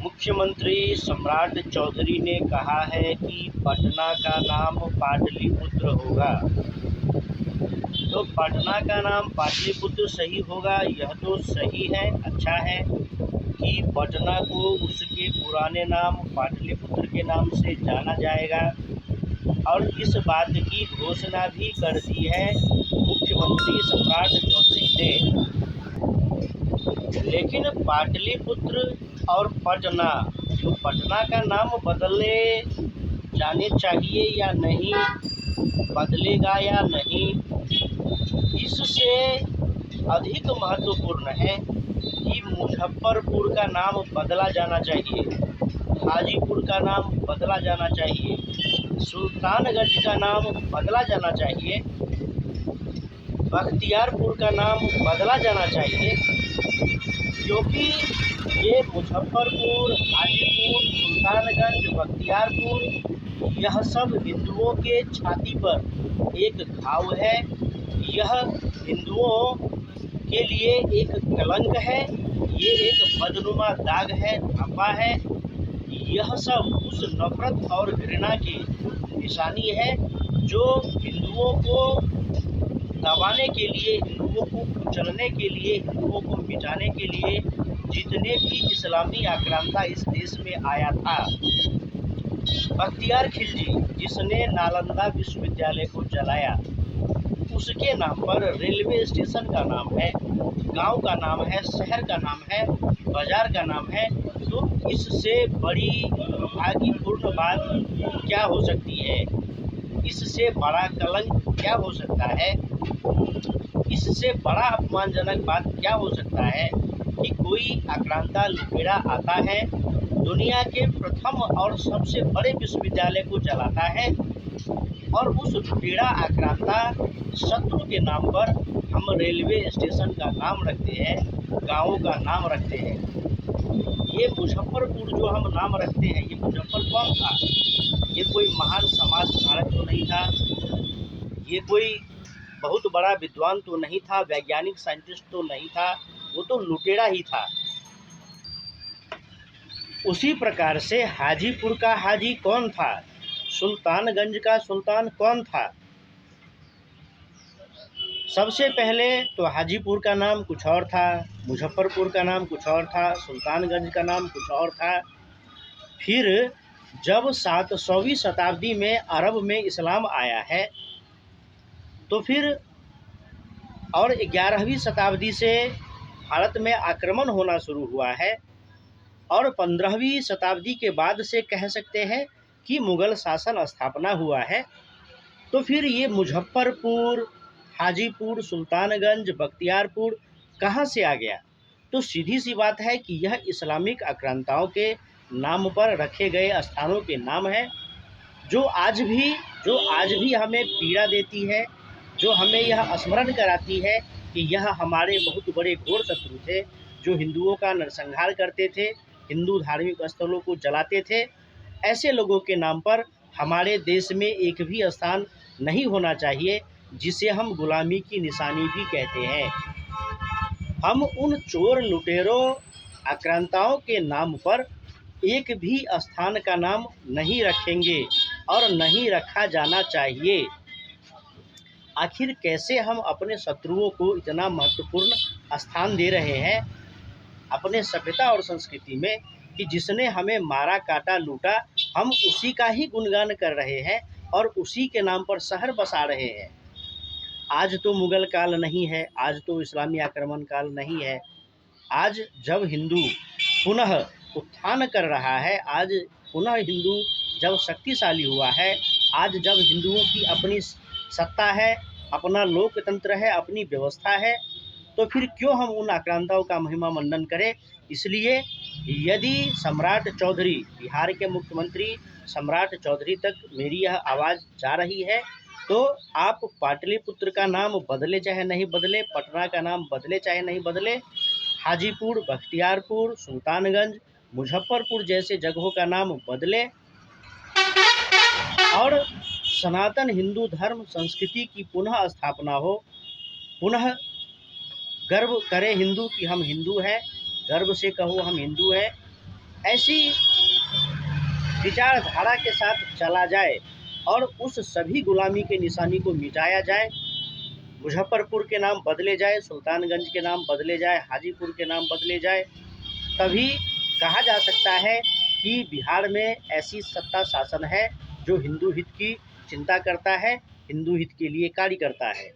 मुख्यमंत्री सम्राट चौधरी ने कहा है कि पटना का नाम पाटलिपुत्र होगा। तो पटना का नाम पाटलिपुत्र सही होगा, यह तो सही है, अच्छा है कि पटना को उसके पुराने नाम पाटलिपुत्र के नाम से जाना जाएगा। और इस बात की घोषणा भी कर दी है मुख्यमंत्री सम्राट चौधरी ने। लेकिन पाटलिपुत्र और पटना, तो पटना का नाम बदले जाने चाहिए या नहीं, बदलेगा या नहीं, इससे अधिक महत्वपूर्ण है कि मुजफ्फरपुर का नाम बदला जाना चाहिए, हाजीपुर का नाम बदला जाना चाहिए, सुल्तानगंज का नाम बदला जाना चाहिए, बख्तियारपुर का नाम बदला जाना चाहिए, क्योंकि ये मुजफ्फरपुर, हाजीपुर, सुल्तानगंज, बख्तियारपुर, यह सब हिंदुओं के छाती पर एक घाव है। यह हिंदुओं के लिए एक कलंक है, ये एक बदनुमा दाग है, धब्बा है। यह सब उस नफरत और घृणा की निशानी है जो हिंदुओं को दबाने के लिए, हिंदुओं को कुचलने के लिए, हिंदुओं को मिटाने के लिए जितने भी इस्लामी आक्रांता इस देश में आया था, बख्तियार खिलजी जिसने नालंदा विश्वविद्यालय को जलाया, उसके नाम पर रेलवे स्टेशन का नाम है, गांव का नाम है, शहर का नाम है, बाजार का नाम है। तो इससे बड़ी दुर्भाग्यपूर्ण बात क्या हो सकती है? इससे बड़ा कलंक क्या हो सकता है? इससे बड़ा अपमानजनक बात क्या हो सकता है कि कोई आक्रांता लुटेरा आता है, दुनिया के प्रथम और सबसे बड़े विश्वविद्यालय को जलाता है, और उस लुटेरा आक्रांता शत्रु के नाम पर हम रेलवे स्टेशन का नाम रखते हैं, गाँवों का नाम रखते हैं। ये मुजफ्फरपुर जो हम नाम रखते हैं, ये मुजफ्फर कौन था? ये कोई महान समाज सुधारक तो नहीं था, ये कोई बहुत बड़ा विद्वान तो नहीं था, वैज्ञानिक साइंटिस्ट तो नहीं था, वो तो लुटेरा ही था। उसी प्रकार से हाजीपुर का हाजी कौन था? सुल्तानगंज का सुल्तान कौन था? सबसे पहले तो हाजीपुर का नाम कुछ और था, मुजफ्फरपुर का नाम कुछ और था, सुल्तानगंज का नाम कुछ और था। फिर जब 7वीं शताब्दी में अरब में इस्लाम आया है, तो फिर और 11वीं शताब्दी से भारत में आक्रमण होना शुरू हुआ है, और 15वीं शताब्दी के बाद से कह सकते हैं कि मुग़ल शासन स्थापना हुआ है। तो फिर ये मुजफ्फरपुर, हाजीपुर, सुल्तानगंज, बख्तियारपुर कहाँ से आ गया? तो सीधी सी बात है कि यह इस्लामिक आक्रांताओं के नाम पर रखे गए स्थानों के नाम हैं, जो आज भी हमें पीड़ा देती है, जो हमें यह स्मरण कराती है कि यह हमारे बहुत बड़े घोर शत्रु थे, जो हिंदुओं का नरसंहार करते थे, हिंदू धार्मिक स्थलों को जलाते थे। ऐसे लोगों के नाम पर हमारे देश में एक भी स्थान नहीं होना चाहिए, जिसे हम गुलामी की निशानी भी कहते हैं। हम उन चोर, लुटेरों, आक्रांताओं के नाम पर एक भी स्थान का नाम नहीं रखेंगे और नहीं रखा जाना चाहिए। आखिर कैसे हम अपने शत्रुओं को इतना महत्वपूर्ण स्थान दे रहे हैं अपने सभ्यता और संस्कृति में कि जिसने हमें मारा, काटा, लूटा, हम उसी का ही गुणगान कर रहे हैं और उसी के नाम पर शहर बसा रहे हैं। आज तो मुग़ल काल नहीं है, आज तो इस्लामी आक्रमण काल नहीं है। आज जब हिंदू पुनः उत्थान कर रहा है, आज पुनः हिंदू जब शक्तिशाली हुआ है, आज जब हिंदुओं की अपनी सत्ता है, अपना लोकतंत्र है, अपनी व्यवस्था है, तो फिर क्यों हम उन आक्रांताओं का महिमा मंडन करें? इसलिए यदि सम्राट चौधरी, बिहार के मुख्यमंत्री सम्राट चौधरी तक मेरी यह आवाज़ जा रही है, तो आप पाटलिपुत्र का नाम बदले चाहे नहीं बदले, पटना का नाम बदले चाहे नहीं बदले, हाजीपुर, बख्तियारपुर, सुल्तानगंज, मुजफ्फरपुर जैसे जगहों का नाम बदले, और सनातन हिंदू धर्म संस्कृति की पुनः स्थापना हो। पुनः गर्व करे हिंदू कि हम हिंदू हैं, गर्व से कहो हम हिंदू हैं। ऐसी विचारधारा के साथ चला जाए और उस सभी गुलामी के निशानी को मिटाया जाए, मुजफ्फरपुर के नाम बदले जाए, सुल्तानगंज के नाम बदले जाए, हाजीपुर के नाम बदले जाए, तभी कहा जा सकता है कि बिहार में ऐसी सत्ता शासन है जो हिंदू हित की चिंता करता है, हिंदू हित के लिए कार्य करता है।